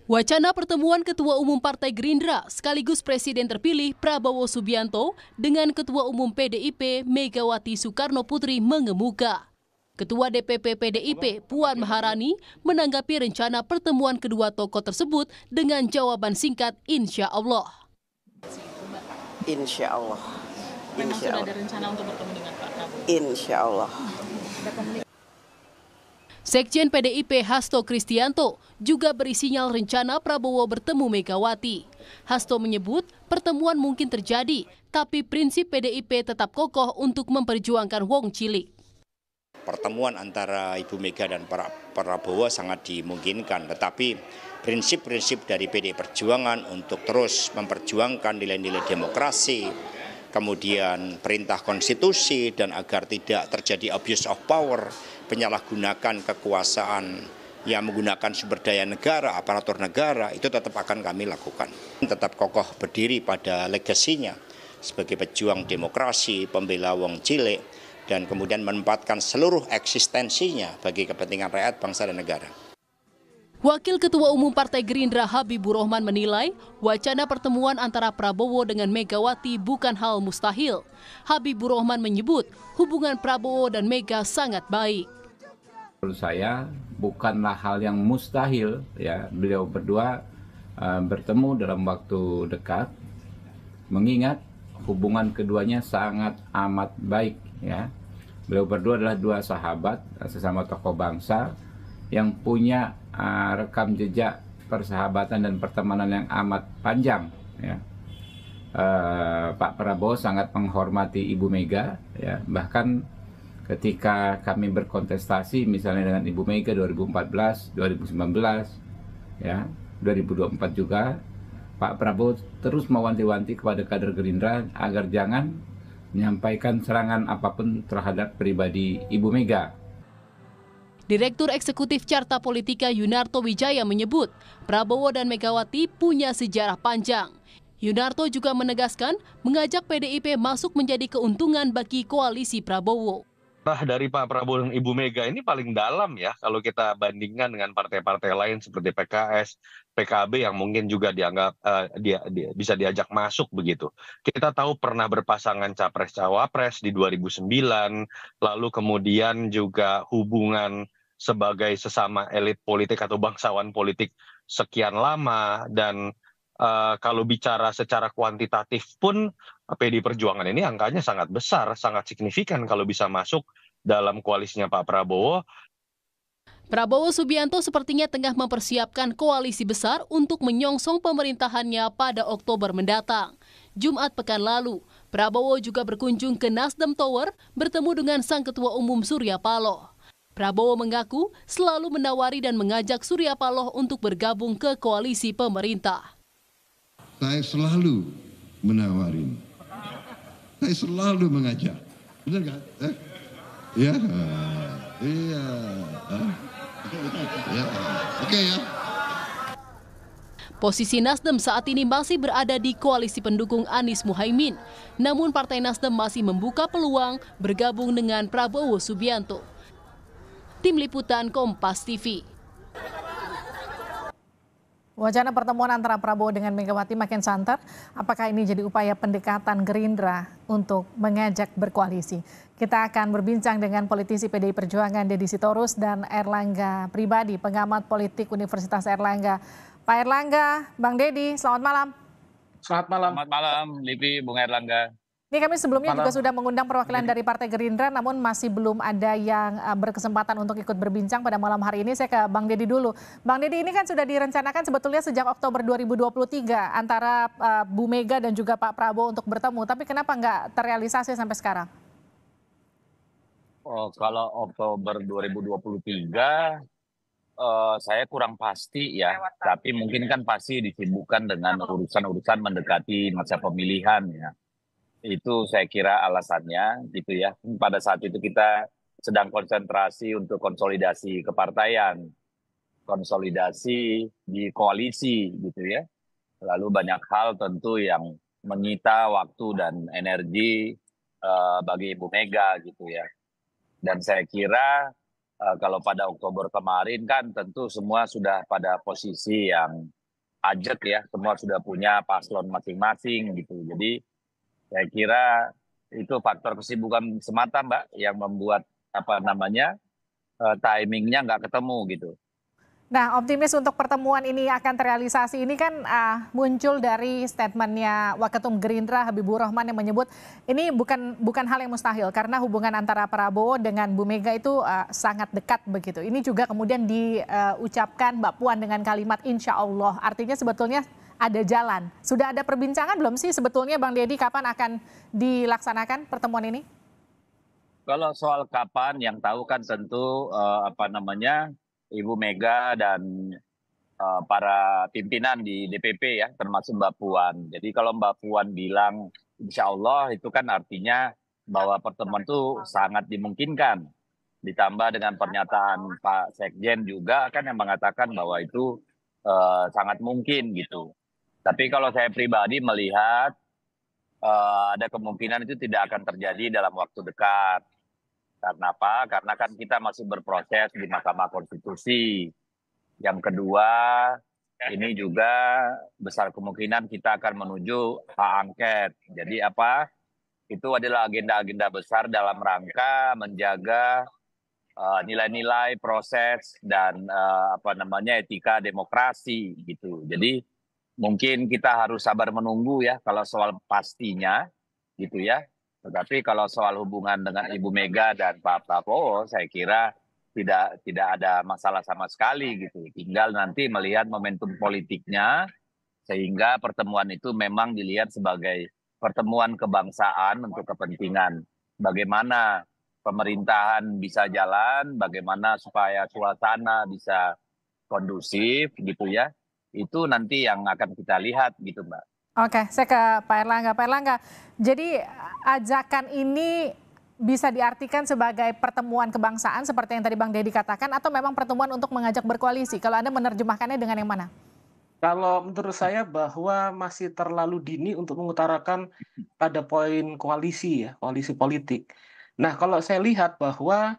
Wacana pertemuan Ketua Umum Partai Gerindra sekaligus Presiden terpilih Prabowo Subianto dengan Ketua Umum PDIP Megawati Soekarno Putri mengemuka. Ketua DPP PDIP Puan Maharani menanggapi rencana pertemuan kedua tokoh tersebut dengan jawaban singkat Insya Allah. Insya Allah. Memang sudah ada rencana untuk bertemu dengan Pak Prabowo? Insya Allah. Sekjen PDIP Hasto Kristianto juga beri sinyal rencana Prabowo bertemu Megawati. Hasto menyebut pertemuan mungkin terjadi, tapi prinsip PDIP tetap kokoh untuk memperjuangkan Wong Cilik. Pertemuan antara Ibu Mega dan Prabowo sangat dimungkinkan, tetapi prinsip-prinsip dari PDI Perjuangan untuk terus memperjuangkan nilai-nilai demokrasi, kemudian perintah konstitusi, dan agar tidak terjadi abuse of power, penyalahgunakan kekuasaan yang menggunakan sumber daya negara, aparatur negara, itu tetap akan kami lakukan. Tetap kokoh berdiri pada legasinya sebagai pejuang demokrasi, pembela Wong Cilik, dan kemudian menempatkan seluruh eksistensinya bagi kepentingan rakyat, bangsa, dan negara. Wakil Ketua Umum Partai Gerindra Habibur Rahman menilai wacana pertemuan antara Prabowo dengan Megawati bukan hal mustahil. Habibur Rahman menyebut hubungan Prabowo dan Mega sangat baik. Menurut saya bukanlah hal yang mustahil ya beliau berdua bertemu dalam waktu dekat, mengingat hubungan keduanya sangat amat baik ya. Beliau berdua adalah dua sahabat sesama tokoh bangsa yang punya rekam jejak persahabatan dan pertemanan yang amat panjang ya. Pak Prabowo sangat menghormati Ibu Mega ya, bahkan ketika kami berkontestasi misalnya dengan Ibu Mega 2014, 2019 ya, 2024 juga, Pak Prabowo terus mewanti-wanti kepada kader Gerindra agar jangan menyampaikan serangan apapun terhadap pribadi Ibu Mega. Direktur Eksekutif Carta Politika Yunarto Wijaya menyebut Prabowo dan Megawati punya sejarah panjang. Yunarto juga menegaskan mengajak PDIP masuk menjadi keuntungan bagi koalisi Prabowo. Dari Pak Prabowo dan Ibu Mega ini paling dalam ya kalau kita bandingkan dengan partai-partai lain seperti PKS, PKB yang mungkin juga dianggap bisa diajak masuk begitu. Kita tahu pernah berpasangan Capres-Cawapres di 2009, lalu kemudian juga hubungan sebagai sesama elit politik atau bangsawan politik sekian lama, dan kalau bicara secara kuantitatif pun PDI Perjuangan ini angkanya sangat besar, sangat signifikan kalau bisa masuk dalam koalisinya Pak Prabowo. Prabowo Subianto sepertinya tengah mempersiapkan koalisi besar untuk menyongsong pemerintahannya pada Oktober mendatang. Jumat pekan lalu, Prabowo juga berkunjung ke Nasdem Tower bertemu dengan Sang Ketua Umum Surya Paloh. Prabowo mengaku selalu menawari dan mengajak Surya Paloh untuk bergabung ke koalisi pemerintah. Saya selalu menawarin. Saya selalu mengajak. Benar nggak? Ya, iya. Ya. Oke ya. Posisi Nasdem saat ini masih berada di koalisi pendukung Anies Muhaimin. Namun Partai Nasdem masih membuka peluang bergabung dengan Prabowo Subianto. Tim Liputan Kompas TV. Wacana pertemuan antara Prabowo dengan Megawati makin santer. Apakah ini jadi upaya pendekatan Gerindra untuk mengajak berkoalisi? Kita akan berbincang dengan politisi PDI Perjuangan Deddy Sitorus dan Erlangga Pribadi, pengamat politik Universitas Erlangga. Pak Erlangga, Bang Deddy, selamat malam. Selamat malam. Selamat malam, Livi, Bung Erlangga. Ini kami sebelumnya juga sudah mengundang perwakilan dari Partai Gerindra, namun masih belum ada yang berkesempatan untuk ikut berbincang pada malam hari ini. Saya ke Bang Deddy dulu. Bang Deddy, ini kan sudah direncanakan sebetulnya sejak Oktober 2023 antara Bu Mega dan juga Pak Prabowo untuk bertemu. Tapi kenapa nggak terrealisasi sampai sekarang? Oh, kalau Oktober 2023, saya kurang pasti ya. Tapi mungkin kan pasti disibukkan dengan urusan-urusan mendekati masa pemilihan ya. Itu saya kira alasannya gitu ya. Pada saat itu kita sedang konsentrasi untuk konsolidasi kepartaian, konsolidasi di koalisi gitu ya. Lalu banyak hal tentu yang menyita waktu dan energi bagi Ibu Mega gitu ya. Dan saya kira Kalau pada Oktober kemarin kan tentu semua sudah pada posisi yang ajak ya, semua sudah punya paslon masing-masing gitu. Jadi saya kira itu faktor kesibukan semata Mbak yang membuat timingnya nggak ketemu gitu. Nah, optimis untuk pertemuan ini akan terrealisasi ini kan muncul dari statementnya Waketum Gerindra Habibur Rahman yang menyebut ini bukan hal yang mustahil karena hubungan antara Prabowo dengan Bu Mega itu sangat dekat begitu. Ini juga kemudian diucapkan Mbak Puan dengan kalimat insya Allah. Artinya sebetulnya ada jalan. Sudah ada perbincangan belum sih sebetulnya Bang Deddy kapan akan dilaksanakan pertemuan ini? Kalau soal kapan, yang tahu kan tentu Ibu Mega dan para pimpinan di DPP ya, termasuk Mbak Puan. Jadi kalau Mbak Puan bilang insya Allah itu kan artinya bahwa pertemuan itu sangat dimungkinkan. Ditambah dengan pernyataan Pak Sekjen juga kan yang mengatakan bahwa itu sangat mungkin gitu. Tapi kalau saya pribadi melihat ada kemungkinan itu tidak akan terjadi dalam waktu dekat. Karena apa? Karena kan kita masih berproses di Mahkamah Konstitusi. Yang kedua, ini juga besar kemungkinan kita akan menuju hak angket. Jadi apa? Itu adalah agenda-agenda besar dalam rangka menjaga nilai-nilai proses dan etika demokrasi gitu. Jadi mungkin kita harus sabar menunggu ya kalau soal pastinya gitu ya. Tetapi kalau soal hubungan dengan Ibu Mega dan Pak Prabowo, saya kira tidak ada masalah sama sekali gitu. Tinggal nanti melihat momentum politiknya, sehingga pertemuan itu memang dilihat sebagai pertemuan kebangsaan untuk kepentingan. Bagaimana pemerintahan bisa jalan, bagaimana supaya suasana bisa kondusif gitu ya. Itu nanti yang akan kita lihat gitu Mbak. Oke, saya ke Pak Erlangga. Pak Erlangga, jadi ajakan ini bisa diartikan sebagai pertemuan kebangsaan seperti yang tadi Bang Deddy katakan atau memang pertemuan untuk mengajak berkoalisi? Kalau Anda menerjemahkannya dengan yang mana? Kalau menurut saya bahwa masih terlalu dini untuk mengutarakan pada poin koalisi ya, koalisi politik. Nah, kalau saya lihat bahwa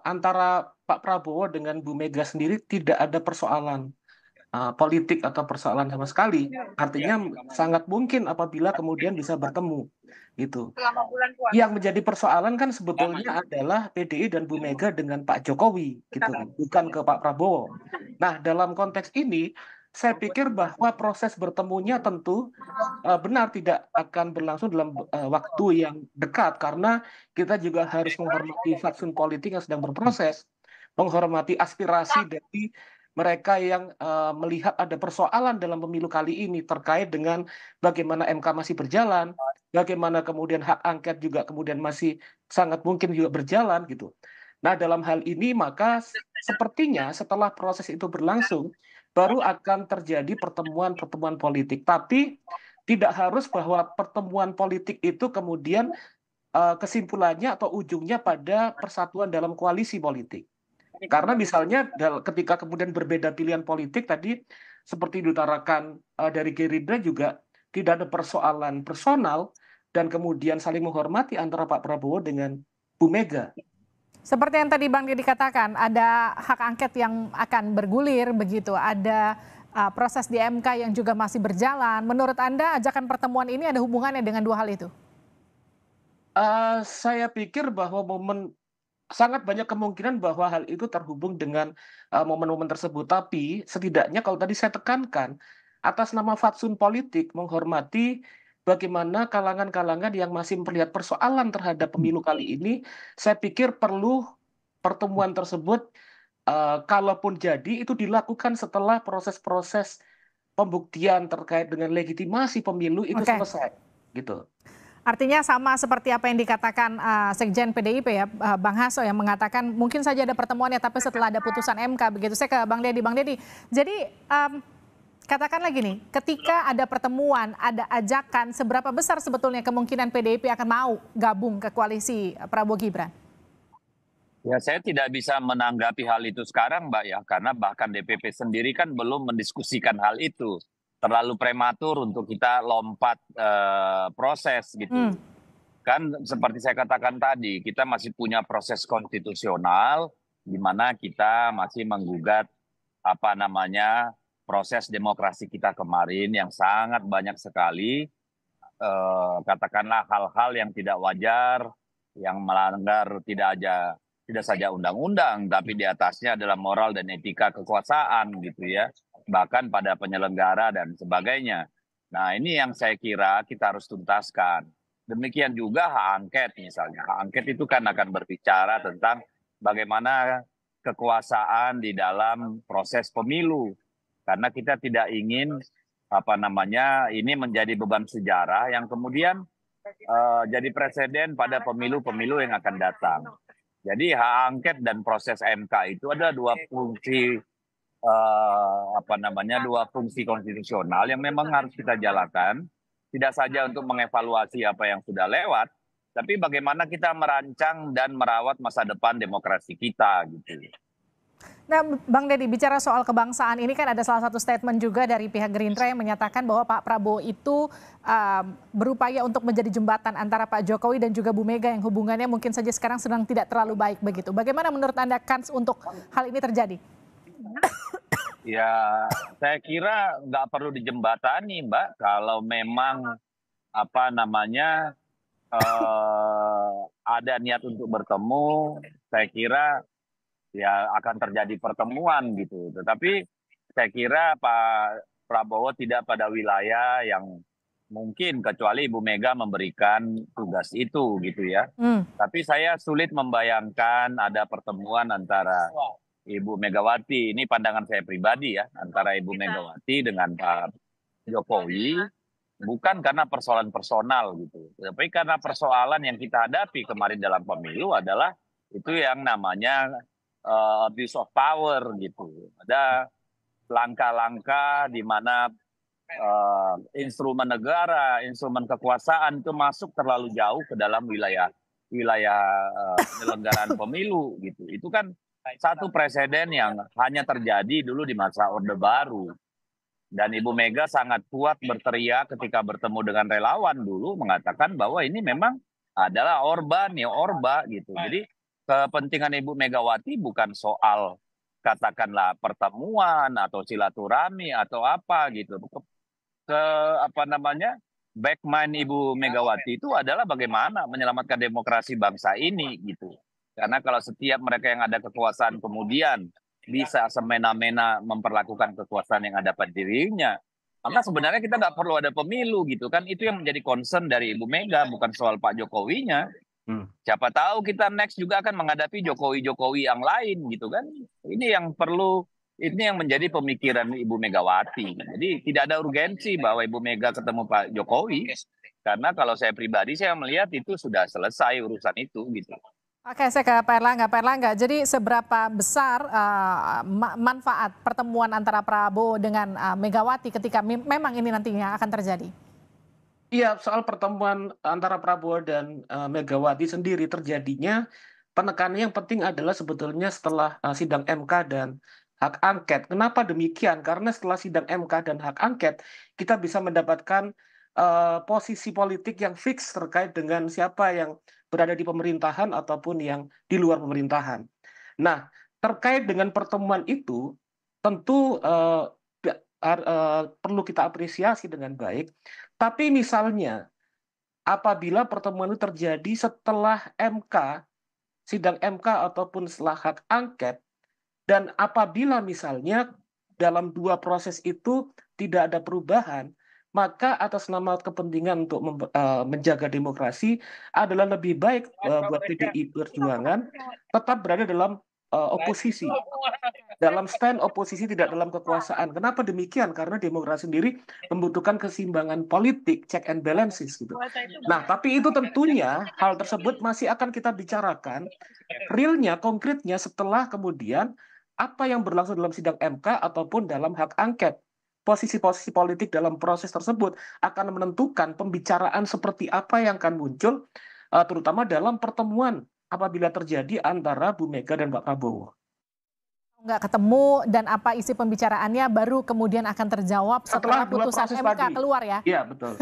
antara Pak Prabowo dengan Bu Mega sendiri tidak ada persoalan politik atau persoalan sama sekali. Artinya sangat mungkin apabila kemudian bisa bertemu gitu. Yang menjadi persoalan kan sebetulnya adalah PDI dan Bu Mega dengan Pak Jokowi gitu, bukan ke Pak Prabowo. Nah, dalam konteks ini saya pikir bahwa proses bertemunya tentu benar tidak akan berlangsung dalam waktu yang dekat karena kita juga harus menghormati fatsun politik yang sedang berproses, menghormati aspirasi dari mereka yang melihat ada persoalan dalam pemilu kali ini terkait dengan bagaimana MK masih berjalan, bagaimana kemudian hak angket juga kemudian masih sangat mungkin juga berjalan gitu. Nah, dalam hal ini maka sepertinya setelah proses itu berlangsung baru akan terjadi pertemuan-pertemuan politik. Tapi tidak harus bahwa pertemuan politik itu kemudian kesimpulannya atau ujungnya pada persatuan dalam koalisi politik. Karena misalnya ketika kemudian berbeda pilihan politik tadi seperti diutarakan dari Gerindra juga tidak ada persoalan personal dan kemudian saling menghormati antara Pak Prabowo dengan Bu Mega. Seperti yang tadi Bang Deddy katakan, ada hak angket yang akan bergulir begitu, ada proses di MK yang juga masih berjalan. Menurut Anda ajakan pertemuan ini ada hubungannya dengan dua hal itu? Saya pikir bahwa sangat banyak kemungkinan bahwa hal itu terhubung dengan momen-momen tersebut. Tapi setidaknya kalau tadi saya tekankan, atas nama fatsun politik menghormati bagaimana kalangan-kalangan yang masih melihat persoalan terhadap pemilu kali ini, saya pikir perlu pertemuan tersebut, kalaupun jadi, itu dilakukan setelah proses-proses pembuktian terkait dengan legitimasi pemilu itu selesai. Gitu. Artinya sama seperti apa yang dikatakan Sekjen PDIP ya, Bang Hasso yang mengatakan mungkin saja ada pertemuannya tapi setelah ada putusan MK begitu. Saya ke Bang Deddy. Bang Deddy, jadi katakan lagi nih, ketika ada pertemuan, ada ajakan, seberapa besar sebetulnya kemungkinan PDIP akan mau gabung ke koalisi Prabowo Gibran? Ya, saya tidak bisa menanggapi hal itu sekarang Mbak ya, karena bahkan DPP sendiri kan belum mendiskusikan hal itu. Terlalu prematur untuk kita lompat proses gitu. Kan seperti saya katakan tadi, kita masih punya proses konstitusional di mana kita masih menggugat proses demokrasi kita kemarin yang sangat banyak sekali katakanlah hal-hal yang tidak wajar, yang melanggar tidak saja undang-undang, tapi di atasnya adalah moral dan etika kekuasaan gitu ya, bahkan pada penyelenggara dan sebagainya. Nah ini yang saya kira kita harus tuntaskan. Demikian juga hak angket misalnya. Hak angket itu kan akan berbicara tentang bagaimana kekuasaan di dalam proses pemilu. Karena kita tidak ingin ini menjadi beban sejarah yang kemudian jadi presiden pada pemilu-pemilu yang akan datang. Jadi hak angket dan proses MK itu ada dua fungsi konstitusional yang memang harus kita jalankan. Tidak saja untuk mengevaluasi apa yang sudah lewat, tapi bagaimana kita merancang dan merawat masa depan demokrasi kita gitu. Nah, Bang Deddy, bicara soal kebangsaan ini kan ada salah satu statement juga dari pihak Gerindra yang menyatakan bahwa Pak Prabowo itu berupaya untuk menjadi jembatan antara Pak Jokowi dan juga Bu Mega yang hubungannya mungkin saja sekarang sedang tidak terlalu baik begitu. Bagaimana menurut Anda kans untuk hal ini terjadi? Ya, saya kira nggak perlu dijembatani, Mbak. Kalau memang ada niat untuk bertemu, saya kira ya akan terjadi pertemuan gitu. Tetapi saya kira Pak Prabowo tidak pada wilayah yang mungkin kecuali Ibu Mega memberikan tugas itu gitu ya. Tapi saya sulit membayangkan ada pertemuan antara Ibu Megawati, ini pandangan saya pribadi ya, antara Ibu Megawati dengan Pak Jokowi, bukan karena persoalan personal gitu, tapi karena persoalan yang kita hadapi kemarin dalam pemilu adalah itu yang namanya abuse of power gitu. Ada langkah-langkah di mana instrumen negara, instrumen kekuasaan itu masuk terlalu jauh ke dalam wilayah penyelenggaraan pemilu gitu. Itu kan satu presiden yang hanya terjadi dulu di masa Orde Baru. Dan Ibu Mega sangat kuat berteriak ketika bertemu dengan relawan dulu mengatakan bahwa ini memang adalah Orba, neo Orba gitu. Jadi kepentingan Ibu Megawati bukan soal katakanlah pertemuan atau silaturahmi atau apa gitu. Back mind Ibu Megawati itu adalah bagaimana menyelamatkan demokrasi bangsa ini gitu. Karena kalau setiap mereka yang ada kekuasaan kemudian bisa semena-mena memperlakukan kekuasaan yang ada pada dirinya, maka sebenarnya kita nggak perlu ada pemilu gitu kan. Itu yang menjadi concern dari Ibu Mega, bukan soal Pak Jokowinya. Siapa tahu kita next juga akan menghadapi Jokowi yang lain gitu kan. Ini yang menjadi pemikiran Ibu Megawati. Jadi tidak ada urgensi bahwa Ibu Mega ketemu Pak Jokowi. Karena kalau saya pribadi saya melihat itu sudah selesai urusan itu gitu. Oke, saya ke Pak Erlangga. Jadi seberapa besar manfaat pertemuan antara Prabowo dengan Megawati ketika memang ini nantinya akan terjadi? Iya, soal pertemuan antara Prabowo dan Megawati sendiri terjadinya, penekanannya yang penting adalah sebetulnya setelah sidang MK dan hak angket. Kenapa demikian? Karena setelah sidang MK dan hak angket, kita bisa mendapatkan posisi politik yang fix terkait dengan siapa yang berada di pemerintahan ataupun yang di luar pemerintahan. Nah, terkait dengan pertemuan itu, tentu perlu kita apresiasi dengan baik. Tapi misalnya, apabila pertemuan itu terjadi setelah sidang MK ataupun setelah hak angket, dan apabila misalnya dalam dua proses itu tidak ada perubahan, maka atas nama kepentingan untuk menjaga demokrasi adalah lebih baik buat PDI Perjuangan tetap berada dalam oposisi, dalam stand oposisi, tidak dalam kekuasaan. Kenapa demikian? Karena demokrasi sendiri membutuhkan keseimbangan politik, check and balances gitu. Nah, tapi itu tentunya hal tersebut masih akan kita bicarakan realnya, konkretnya setelah kemudian apa yang berlangsung dalam sidang MK ataupun dalam hak angket. Posisi-posisi politik dalam proses tersebut akan menentukan pembicaraan seperti apa yang akan muncul, terutama dalam pertemuan apabila terjadi antara Bu Mega dan Pak Prabowo. Nggak ketemu dan apa isi pembicaraannya baru kemudian akan terjawab setelah putusan MK keluar ya? Iya, betul.